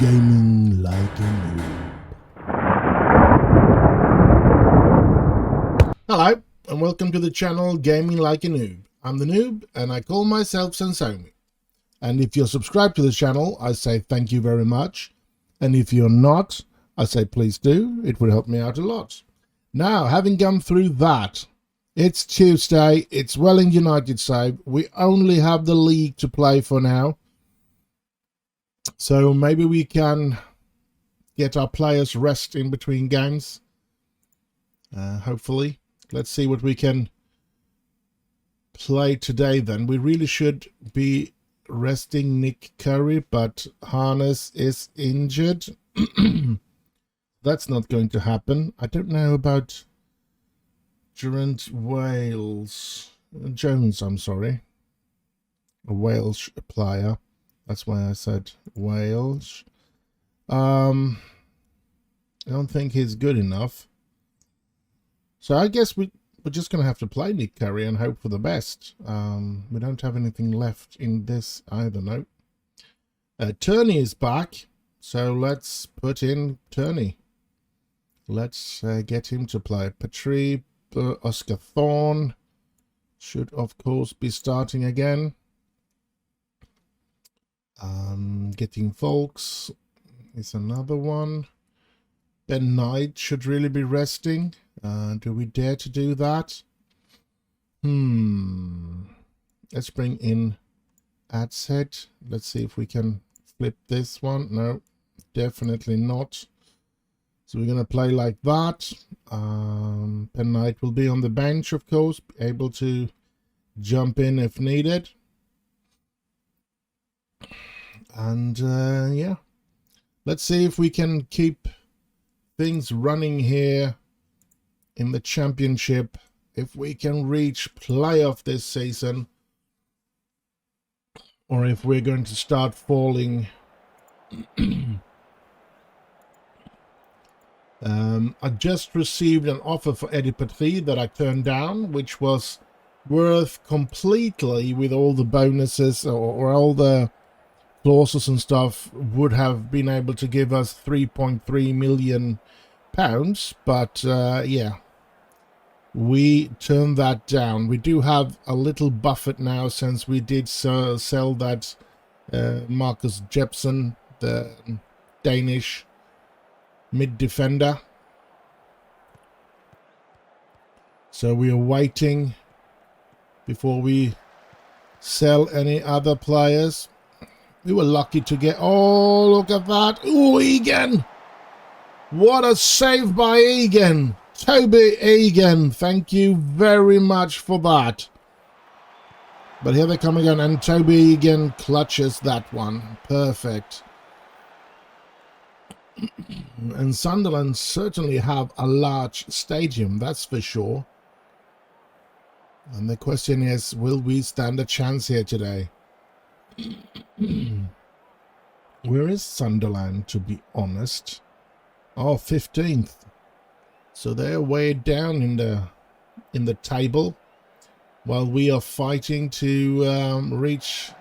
Gaming like a noob. Hello, and welcome to the channel Gaming Like a Noob. I'm the Noob, and I call myself Sensomi. And if you're subscribed to the channel, I say thank you very much. And if you're not, I say please do. It would help me out a lot. Now, having gone through that, it's Tuesday, it's Welling United save. We only have the league to play for now. So maybe we can get our players rest in between games. Hopefully. Let's see what we can play today then. We really should be resting Nick Curry, but Harness is injured. That's not going to happen. I don't know about Jones, I'm sorry. A Wales player. That's why I said Wales. I don't think he's good enough. So I guess we're just going to have to play Nick Curry and hope for the best. We don't have anything left in this either, no. Turney is back, so let's put in Turney. Let's get him to play. Petrie, Oscar Thorne should, of course, be starting again. Getting Folks is another one. Ben Knight should really be resting. Do we dare to do that? Let's bring in Adset. Let's see if we can flip this one. No, definitely not. So we're going to play like that. Ben Knight will be on the bench, of course, able to jump in if needed. And yeah, let's see if we can keep things running here in the championship, if we can reach playoff this season, or if we're going to start falling. I just received an offer for Eddie Petrie that I turned down, which was worth completely, with all the bonuses or all the clauses and stuff, would have been able to give us £3.3 million. But yeah, we turned that down. We do have a little buffet now since we did sell that Marcus Jepsen, the Danish mid defender. So we are waiting before we sell any other players. We were lucky to get... Oh, look at that. Ooh, Egan. What a save by Egan. Toby Egan. Thank you very much for that. But here they come again. And Toby Egan clutches that one. Perfect. And Sunderland certainly have a large stadium. That's for sure. And the question is, will we stand a chance here today? Where is Sunderland, to be honest? Oh, 15th. So they're way down in the table, while we are fighting to reach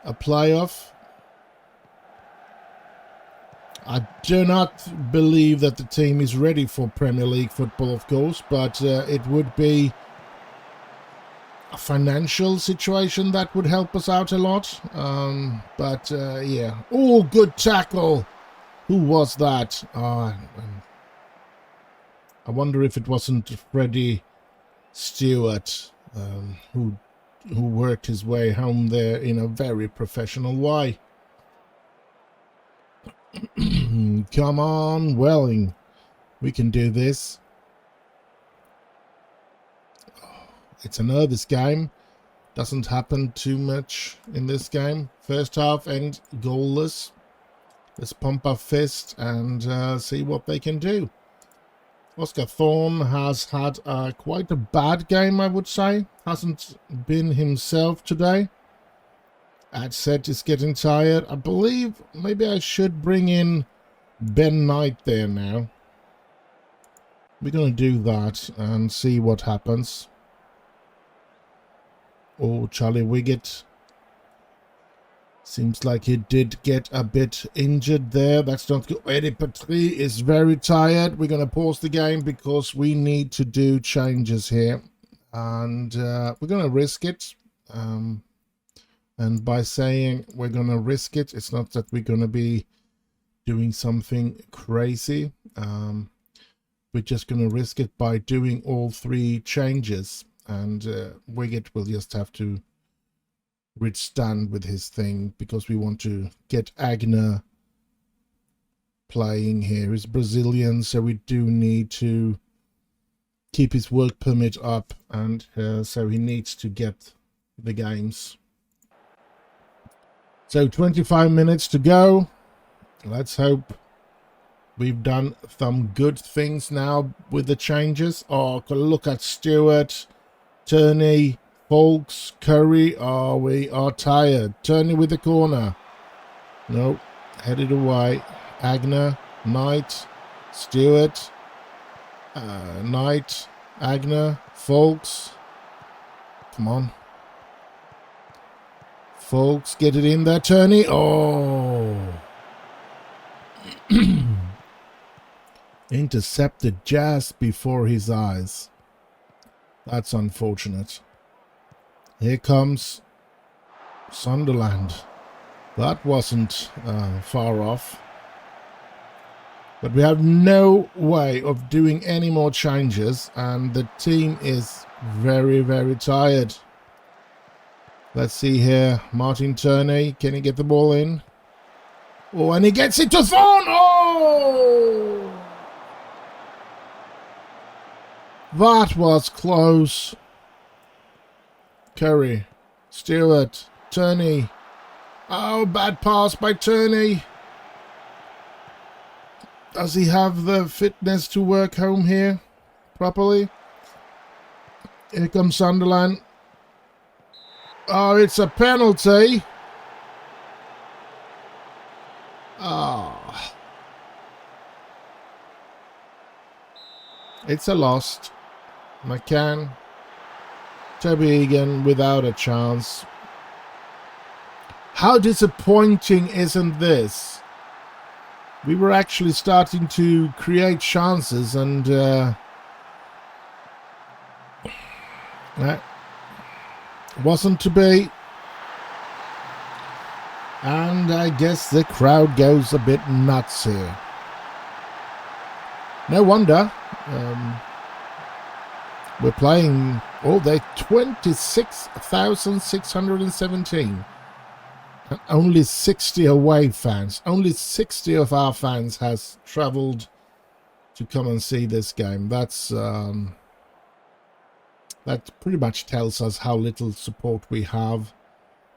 a playoff. I do not believe that the team is ready for Premier League football, of course, but it would be a financial situation that would help us out a lot. But yeah. Oh, good tackle. Who was that? I wonder if it wasn't Freddie Stewart, who worked his way home there in a very professional way. Come on, Welling. We can do this. It's a nervous game. Doesn't happen too much in this game. First half and goalless. Let's pump our fist and see what they can do. Oscar Thorne has had quite a bad game, I would say. Hasn't been himself today. Adset is getting tired. I believe maybe I should bring in Ben Knight there now. We're going to do that and see what happens. Oh, Charlie Wiggett Seems like he did get a bit injured there. That's not good. Eddie Patry is very tired. We're going to pause the game because we need to do changes here. And we're going to risk it. And by saying we're going to risk it, it's not that we're going to be doing something crazy. We're just going to risk it by doing all 3 changes. And Wiggett will just have to stand with his thing because we want to get Agner playing here. He's Brazilian, so we do need to keep his work permit up, and so he needs to get the games. So 25 minutes to go. Let's hope we've done some good things now with the changes. Oh, look at Stewart, Turney, Folks, Curry. Oh, we are tired. Turney with the corner. No, headed away. Agner, Knight, Stewart, Knight, Agner, Folks. Come on. Folks, get it in there, Turney. Oh. Intercepted just before his eyes. That's unfortunate. Here comes Sunderland. That wasn't far off. But we have no way of doing any more changes, and the team is very, very tired. Let's see here. Martin Turney, can he get the ball in? Oh, and he gets it to Thorne! Oh! That was close. Curry, Stewart, Turney. Oh, bad pass by Turney. Does he have the fitness to work home here properly? Here comes Sunderland. Oh, it's a penalty. Ah. It's a loss. McCann. Toby Egan without a chance. How disappointing isn't this? We were actually starting to create chances, and that wasn't to be. And I guess the crowd goes a bit nuts here. No wonder. We're playing, they're 26,617. And only 60 away fans. Only 60 of our fans has travelled to come and see this game. That's that pretty much tells us how little support we have,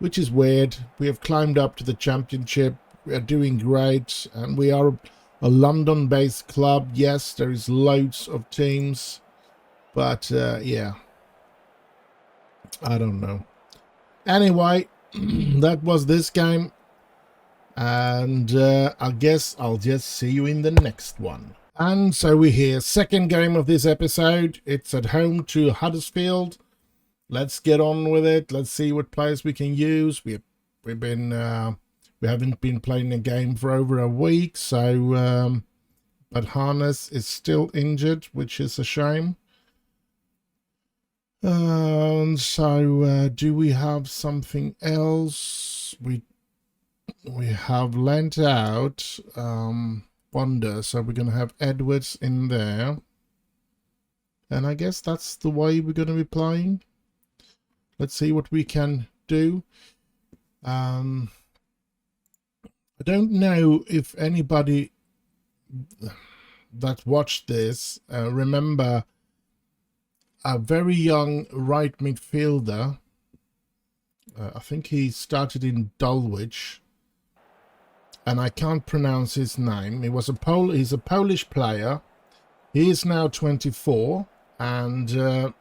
which is weird. We have climbed up to the championship. We are doing great, and we are a London-based club. Yes, there is loads of teams, but yeah, I don't know. Anyway, that was this game, and I guess I'll just see you in the next one. And so we're here, second game of this episode. It's at home to Huddersfield. Let's get on with it. Let's see what players we can use. We haven't been playing the game for over a week, so but Harness is still injured, which is a shame. So do we have something else? We have lent out Wonder, so we're going to have Edwards in there, and I guess that's the way we're going to be playing. Let's see what we can do. I don't know if anybody that watched this remember a very young right midfielder. I think he started in Dulwich, and I can't pronounce his name. He's a Polish player. He is now 24, and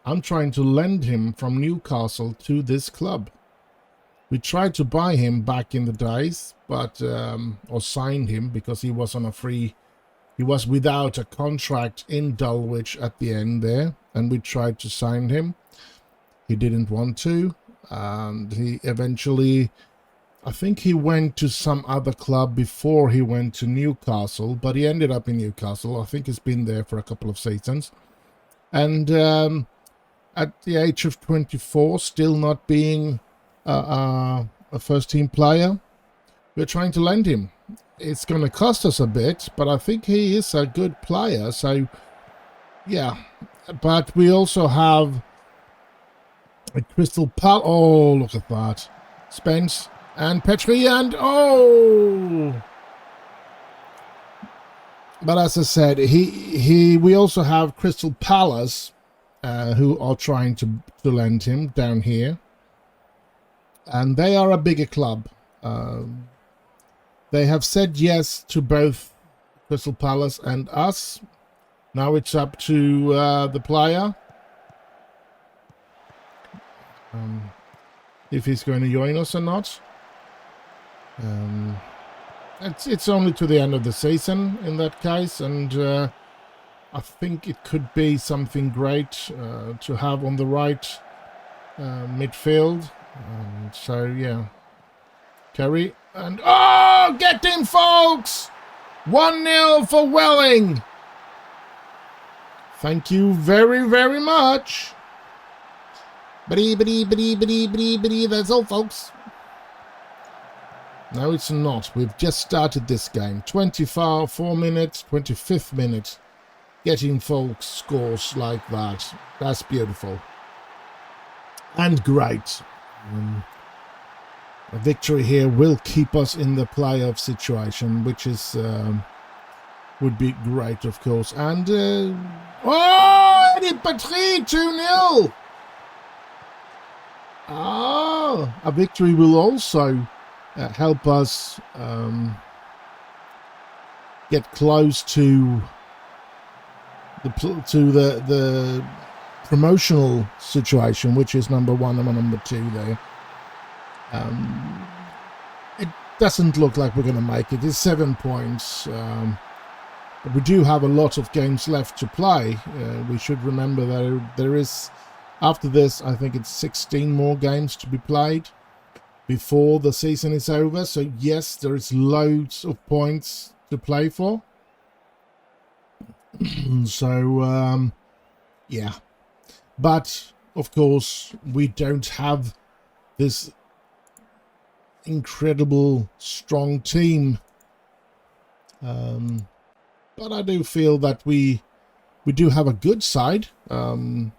I'm trying to lend him from Newcastle to this club. We tried to buy him back in the days, but or signed him because he was on a free. He was without a contract in Dulwich at the end there, and we tried to sign him. He didn't want to, and he eventually, I think he went to some other club before he went to Newcastle, but he ended up in Newcastle. I think he's been there for a couple of seasons. And at the age of 24, still not being a first-team player, we're trying to lend him. It's going to cost us a bit, but I think he is a good player. So, yeah. But we also have a Crystal Palace. Oh, look at that. Spence and Petri and... Oh! But as I said, we also have Crystal Palace, who are trying to lend him down here. And they are a bigger club. They have said yes to both Crystal Palace and us. Now it's up to the player. If he's going to join us or not. It's only to the end of the season in that case. And I think it could be something great to have on the right midfield. So, yeah. Kerry and... Oh! Get him, folks! 1-0 for Welling. Thank you very, very much. That's all, folks. No, it's not. We've just started this game. 24 minutes, 25th minute. Getting folks scores like that. That's beautiful. And great. A victory here will keep us in the playoff situation, which is would be great, of course. And oh, Eddie Patry, 2-0. Oh, a victory will also help us get close to the promotional situation, which is number 1 and number 2 there. It doesn't look like we're going to make it. It's 7 points. But we do have a lot of games left to play. We should remember that there is, after this, I think it's 16 more games to be played before the season is over. So yes, there is loads of points to play for. So, yeah. But, of course, we don't have this incredible strong team. But I do feel that we do have a good side. And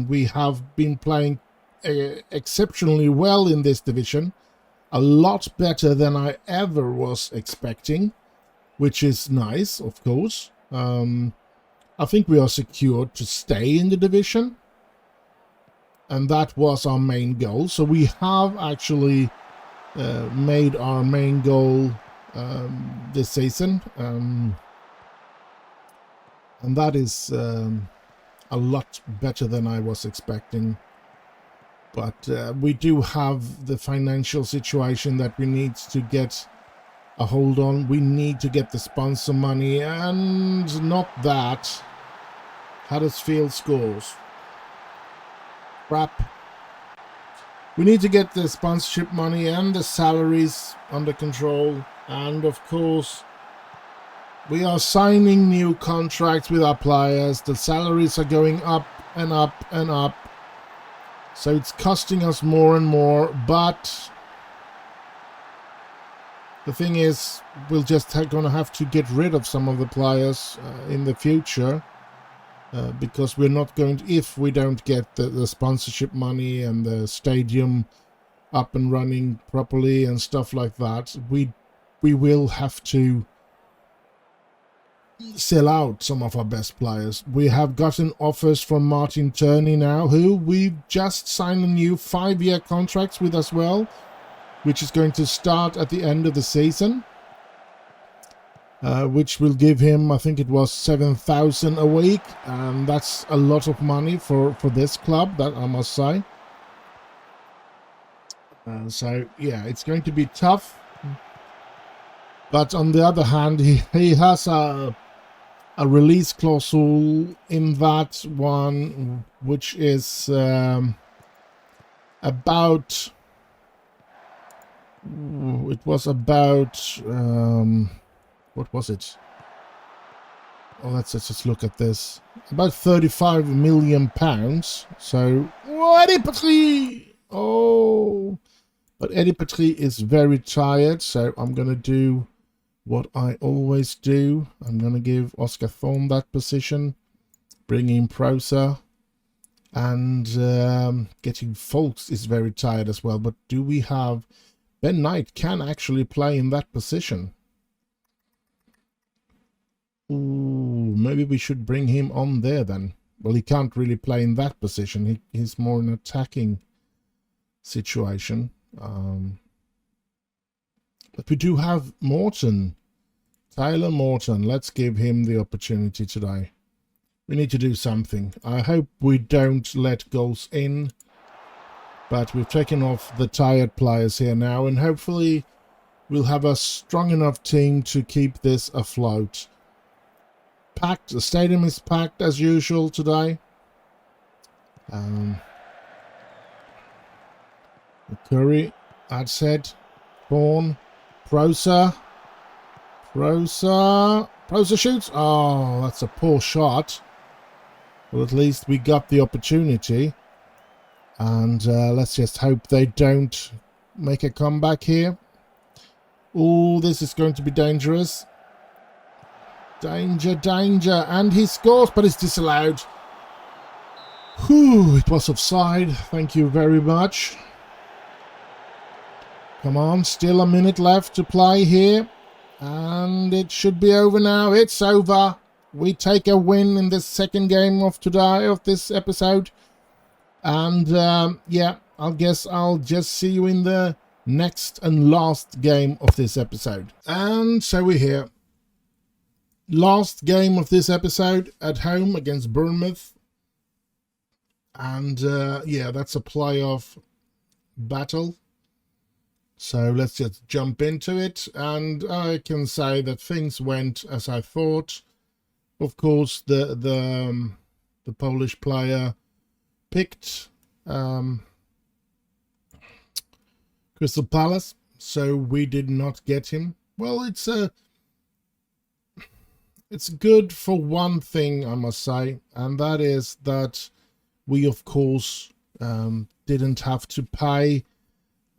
we have been playing exceptionally well in this division. A lot better than I ever was expecting, which is nice, of course. I think we are secured to stay in the division. And that was our main goal. So we have actually made our main goal this season. And that is a lot better than I was expecting. But we do have the financial situation that we need to get a hold on. We need to get the sponsor money, and not that. Huddersfield scores. Crap. We need to get the sponsorship money and the salaries under control. And of course, we are signing new contracts with our players. The salaries are going up and up and up. So it's costing us more and more. But the thing is, we'll just going to have to get rid of some of the players in the future. Because we're not going to, if we don't get the sponsorship money and the stadium up and running properly and stuff like that, we will have to sell out some of our best players. We have gotten offers from Martin Turney now, who we've just signed a new 5-year contract with as well, which is going to start at the end of the season. Which will give him, I think it was 7,000 a week, and that's a lot of money for this club, that I must say. So yeah, it's going to be tough. But on the other hand, he has a release clause in that one, which is about... it was about... what was it? Oh, let's just look at this. About £35 million. So, oh, Eddie Petrie! Oh, but Eddie Petrie is very tired, so I'm going to do what I always do. I'm going to give Oscar Thorne that position, bring in Prosa, and getting Folks is very tired as well. But do we have... Ben Knight can actually play in that position. Ooh, maybe we should bring him on there then. Well, he can't really play in that position. He's more an attacking situation. But we do have Morton. Tyler Morton. Let's give him the opportunity today. We need to do something. I hope we don't let goals in. But we've taken off the tired players here now. And hopefully we'll have a strong enough team to keep this afloat. Packed. The stadium is packed as usual today. Curry, Adset, Bourne, Prosa shoots. Oh, that's a poor shot. Well, at least we got the opportunity. And let's just hope they don't make a comeback here. Oh, this is going to be dangerous. Danger, danger. And he scores, but it's disallowed. Whew, it was offside. Thank you very much. Come on, still a minute left to play here. And it should be over now. It's over. We take a win in the second game of today, of this episode. And yeah, I guess I'll just see you in the next and last game of this episode. And so we're here. Last game of this episode at home against Bournemouth. And yeah, that's a playoff battle. So let's just jump into it. And I can say that things went as I thought. Of course, the Polish player picked Crystal Palace, so we did not get him. Well, it's good for one thing, I must say, and that is that we, of course, didn't have to pay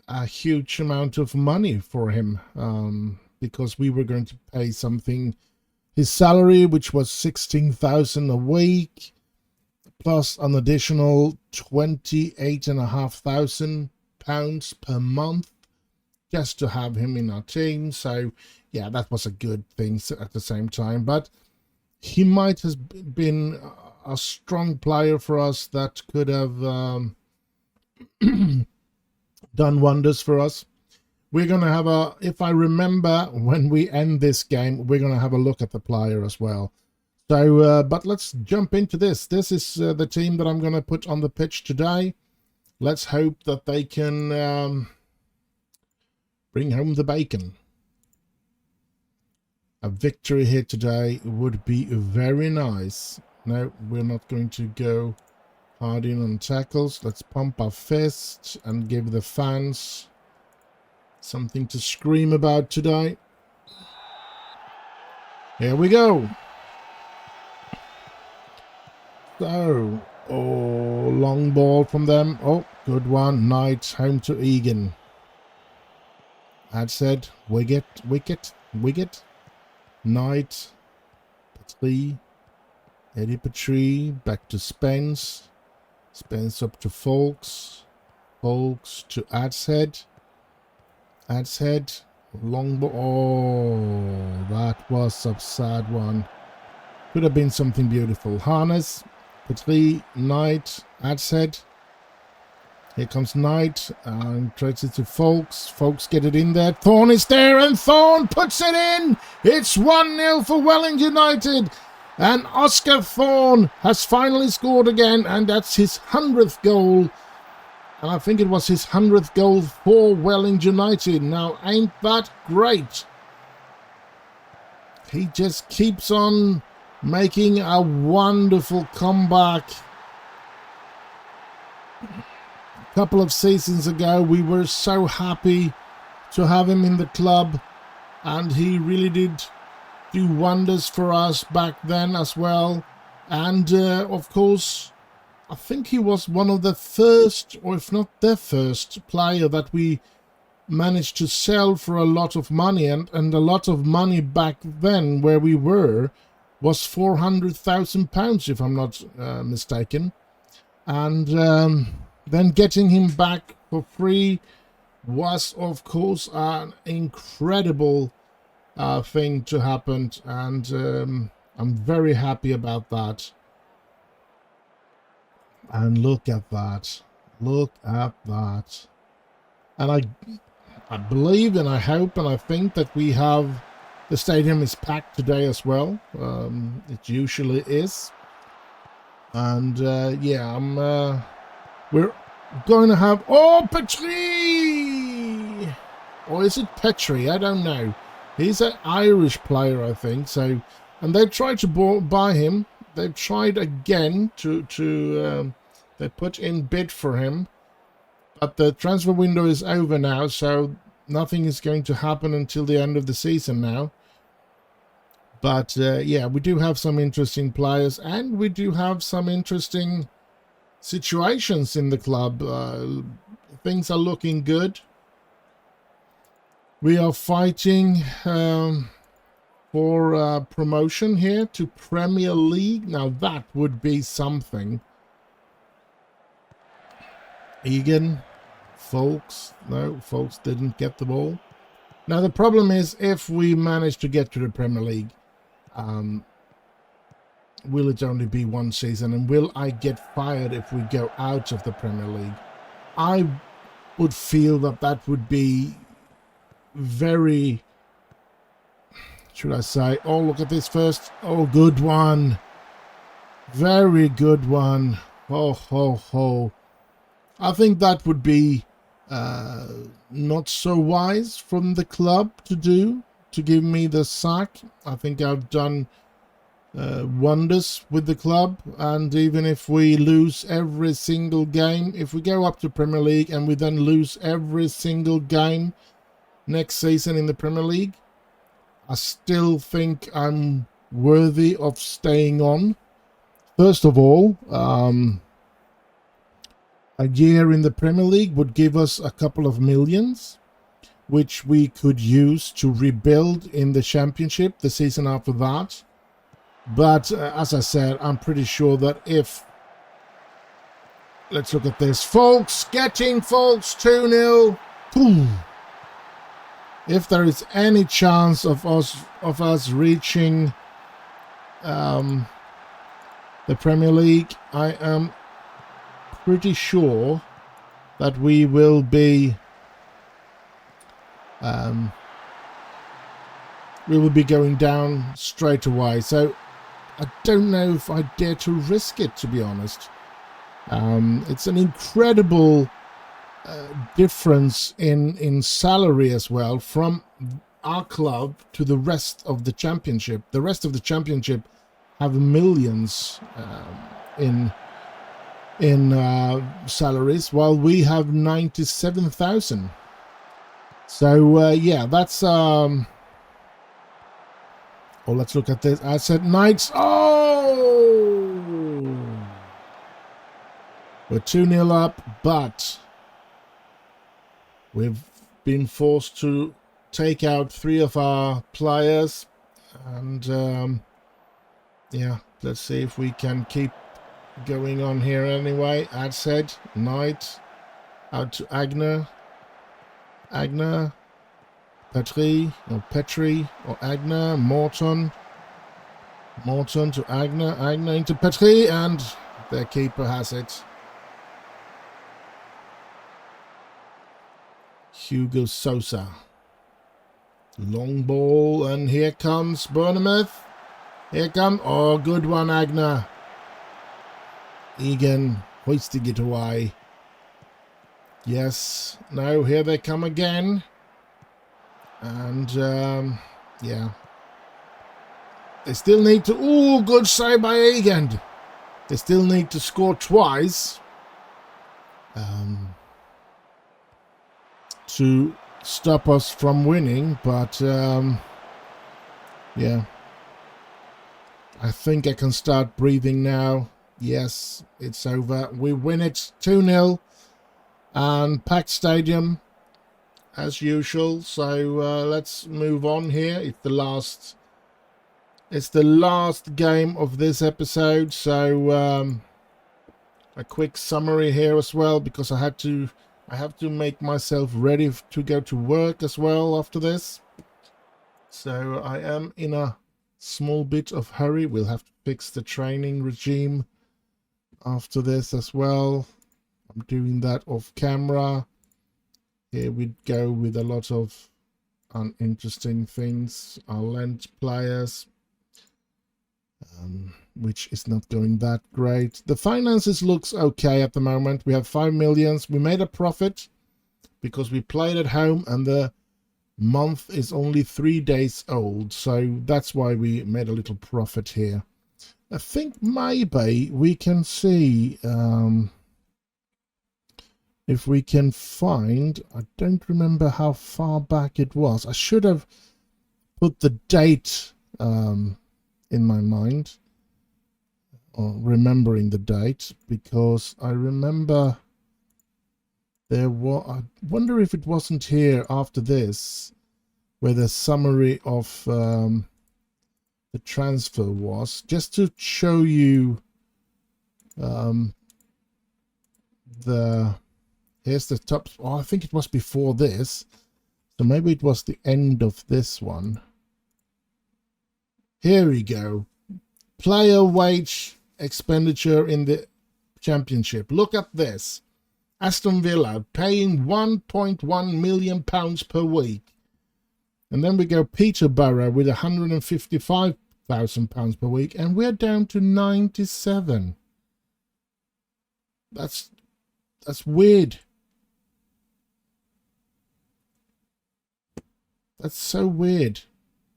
a huge amount of money for him, because we were going to pay something, his salary, which was 16,000 a week, plus an additional £28,500 per month, just to have him in our team. So yeah, that was a good thing at the same time. But he might have been a strong player for us that could have done wonders for us. We're going to have a, if I remember, when we end this game, we're going to have a look at the player as well. So, but let's jump into this. This is the team that I'm going to put on the pitch today. Let's hope that they can bring home the bacon. A victory here today would be very nice. No, we're not going to go hard in on tackles. Let's pump our fists and give the fans something to scream about today. Here we go. So, oh, long ball from them. Oh, good one. Knight home to Egan. Had said, Wicket. Knight, Petrie, Eddie Petrie, back to Spence. Spence up to Folks. Folks to Adshead. Adshead, long ball. Oh, that was a sad one. Could have been something beautiful. Harness, Petrie, Knight, Adshead. Here comes Knight and tries it to Folks. Folks get it in there. Thorne is there and Thorne puts it in. It's 1-0 for Welling United. And Oscar Thorne has finally scored again, and that's his 100th goal. And I think it was his 100th goal for Welling United. Now, ain't that great? He just keeps on making a wonderful comeback. couple of seasons ago. We were so happy to have him in the club, and he really did do wonders for us back then as well. And of course, I think he was one of the first, or if not the first, player that we managed to sell for a lot of money, and a lot of money back then where we were was £400,000, if I'm not mistaken. And then getting him back for free was, of course, an incredible thing to happen, and I'm very happy about that. And look at that, and I believe and I hope and I think that we have, the stadium is packed today as well. It usually is. And yeah, we're going to have, oh, Petrie! Or is it Petrie? I don't know. He's an Irish player, I think. So, and they've tried to buy him. They've tried again to they put in bid for him. But the transfer window is over now, so nothing is going to happen until the end of the season now. But yeah, we do have some interesting players, and we do have some interesting situations in the club. Things are looking good. We are fighting for promotion here to Premier League. Now that would be something. Egan, Folks. No, Folks didn't get the ball. Now the problem is, if we manage to get to the Premier League, will it only be one season, and will I get fired if we go out of the Premier League? I would feel that that would be very, should I say, oh, look at this first, oh, good one, very good one, ho ho ho. I think that would be not so wise from the club to do, to give me the sack. I think I've done wonders with the club, and even if we lose every single game, if we go up to Premier League and we then lose every single game next season in the Premier League, I still think I'm worthy of staying on. First of all, a year in the Premier League would give us a couple of millions, which we could use to rebuild in the Championship the season after that. But as I said, I'm pretty sure that if, let's look at this, Folks, getting Folks 2-0. If there is any chance of us reaching the Premier League, I am pretty sure that we will be going down straight away. So I don't know if I dare to risk it, to be honest. It's an incredible difference in salary as well from our club to the rest of the Championship. The rest of the Championship have millions in salaries, while we have 97,000. So yeah, that's oh, let's look at this. I said Knights. Oh, we're 2-0 up, but we've been forced to take out 3 of our players, and yeah, let's see if we can keep going on here anyway. As said, Knight out to Agner, Petrie or Agner, Morton to Agner into Petrie, and their keeper has it. Hugo Sosa. Long ball, and here comes Bournemouth. Here come, oh, good one, Agner. Egan hoisting it away. Yes, no, here they come again. And, yeah. They still need to, oh, good save by Egan. They still need to score twice. to stop us from winning, but yeah, I think I can start breathing now. Yes, it's over. We win it 2-0 and packed stadium as usual. So let's move on here. It's the last game of this episode. So a quick summary here as well, because I have to make myself ready to go to work as well after this. So I am in a small bit of hurry. We'll have to fix the training regime after this as well. I'm doing that off camera. Here we go with a lot of uninteresting things. Our lent players, which is not going that great. The finances looks okay at the moment. We have 5 million. We made a profit because we played at home and the month is only 3 days old, so that's why we made a little profit here. I think maybe we can see if we can find, I don't remember how far back it was. I should have put the date in my mind, or remembering the date, because I remember there was, I wonder if it wasn't here after this where the summary of the transfer was, just to show you here's the top. Oh, I think it was before this, so maybe it was the end of this one. Here we go. Player wage expenditure in the championship. Look at this. Aston Villa paying £1.1 million per week. And then we go Peterborough with £155,000 per week, and we're down to 97. That's weird. That's so weird.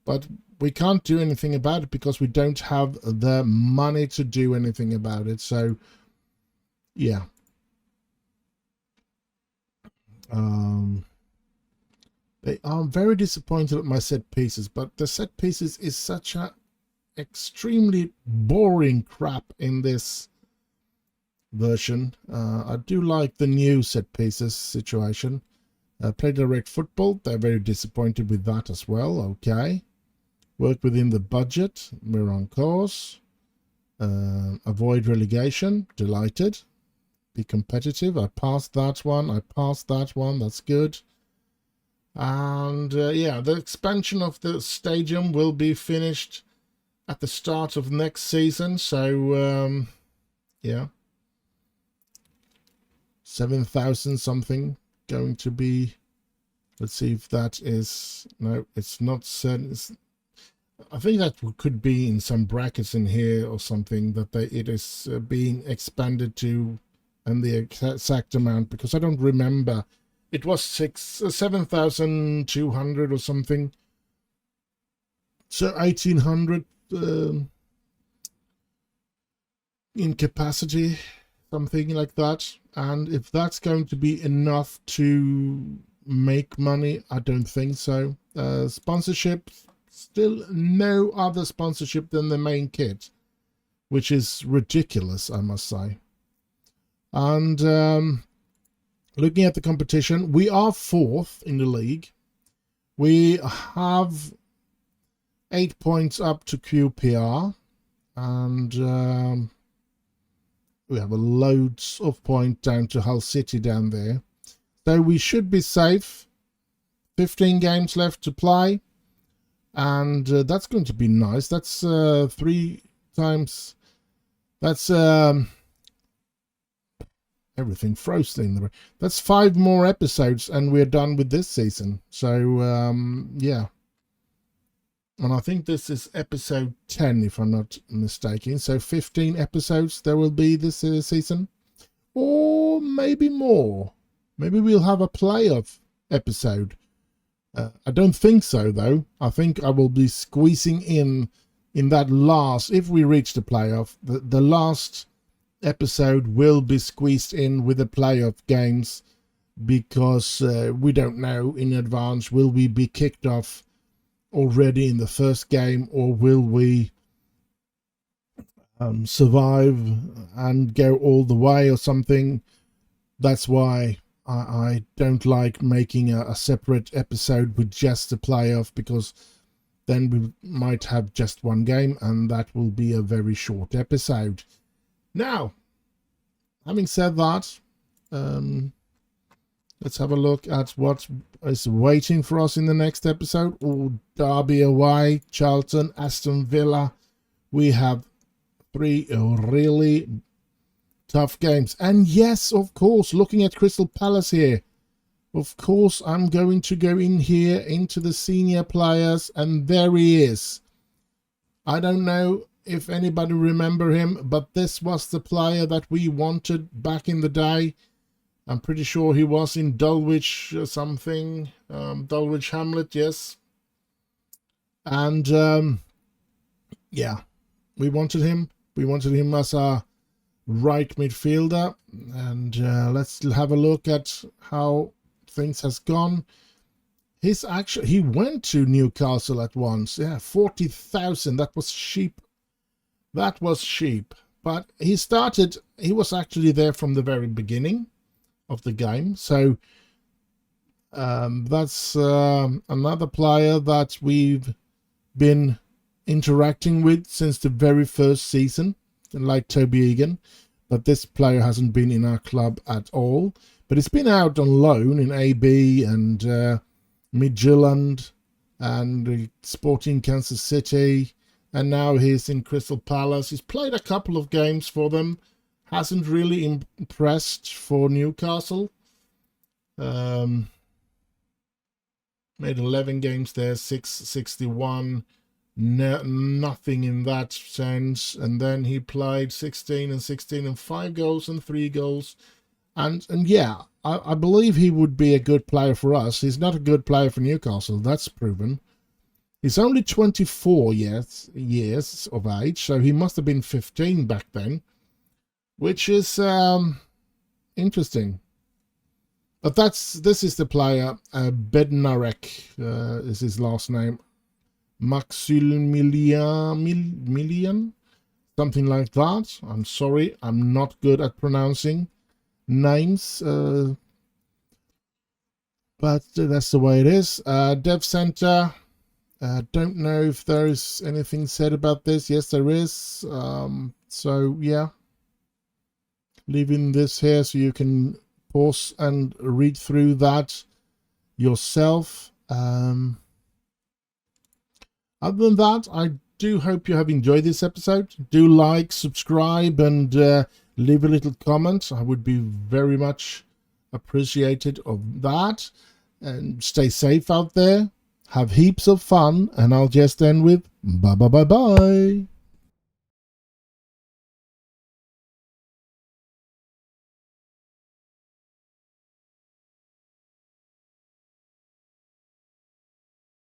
But we can't do anything about it because we don't have the money to do anything about it. So, yeah. They are very disappointed at my set pieces, but the set pieces is such a extremely boring crap in this version. I do like the new set pieces situation. Play direct football, they're very disappointed with that as well. Okay. Work within the budget, we're on course. Avoid relegation, delighted. Be competitive, I passed that one, that's good. And yeah, the expansion of the stadium will be finished at the start of next season. So yeah, 7,000 something going to be. Let's see if that is, no, it's not certain. I think that could be in some brackets in here or something, that it is being expanded to, and the exact amount, because I don't remember. It was 7,200 or something. So 1,800 in capacity, something like that. And if that's going to be enough to make money, I don't think so. Sponsorship, still no other sponsorship than the main kit, which is ridiculous, I must say. And looking at the competition, we are 4th in the league. We have 8 points up to QPR, and we have a loads of points down to Hull City down there. So we should be safe. 15 games left to play, and that's going to be nice. That's 3 times. That's everything frozen. That's 5 more episodes and we're done with this season. So yeah, and I think this is episode 10 if I'm not mistaken. So 15 episodes there will be this season, or maybe more. Maybe we'll have a playoff episode. I don't think so though. I think I will be squeezing in that last, if we reach the playoff, the last episode will be squeezed in with the playoff games, because we don't know in advance, will we be kicked off already in the first game, or will we survive and go all the way or something. That's why I don't like making a separate episode with just the playoff, because then we might have just one game and that will be a very short episode. Now, having said that, let's have a look at what is waiting for us in the next episode. Derby away, Charlton, Aston Villa. We have 3 really tough games. And yes, of course, looking at Crystal Palace here, of course, I'm going to go in here into the senior players, and there he is. I don't know if anybody remember him, but this was the player that we wanted back in the day. I'm pretty sure he was in Dulwich something, Dulwich Hamlet, yes. And yeah, we wanted him. We wanted him as a right midfielder, and let's have a look at how things has gone. He went to Newcastle at once. Yeah, 40,000. That was cheap. That was cheap. But he was actually there from the very beginning of the game. So that's another player that we've been interacting with since the very first season, like Toby Egan. But this player hasn't been in our club at all. But he's been out on loan in AB and Midtjylland and Sporting Kansas City, and now he's in Crystal Palace. He's played a couple of games for them, hasn't really impressed for Newcastle. Made 11 games there, 661, nothing in that sense. And then he played 16 and 5 goals and 3 goals. And yeah, I believe he would be a good player for us. He's not a good player for Newcastle, that's proven. He's only 24 years of age, so he must have been 15 back then, which is interesting. But this is the player, Bednarek is his last name, Maximilian, something like that. I'm sorry, I'm not good at pronouncing names, but that's the way it is. Dev Center, don't know if there is anything said about this. Yes, there is. So yeah, leaving this here so you can pause and read through that yourself. Other than that, I do hope you have enjoyed this episode. Do like, subscribe, and leave a little comment. I would be very much appreciated of that. And stay safe out there. Have heaps of fun. And I'll just end with bye bye bye bye.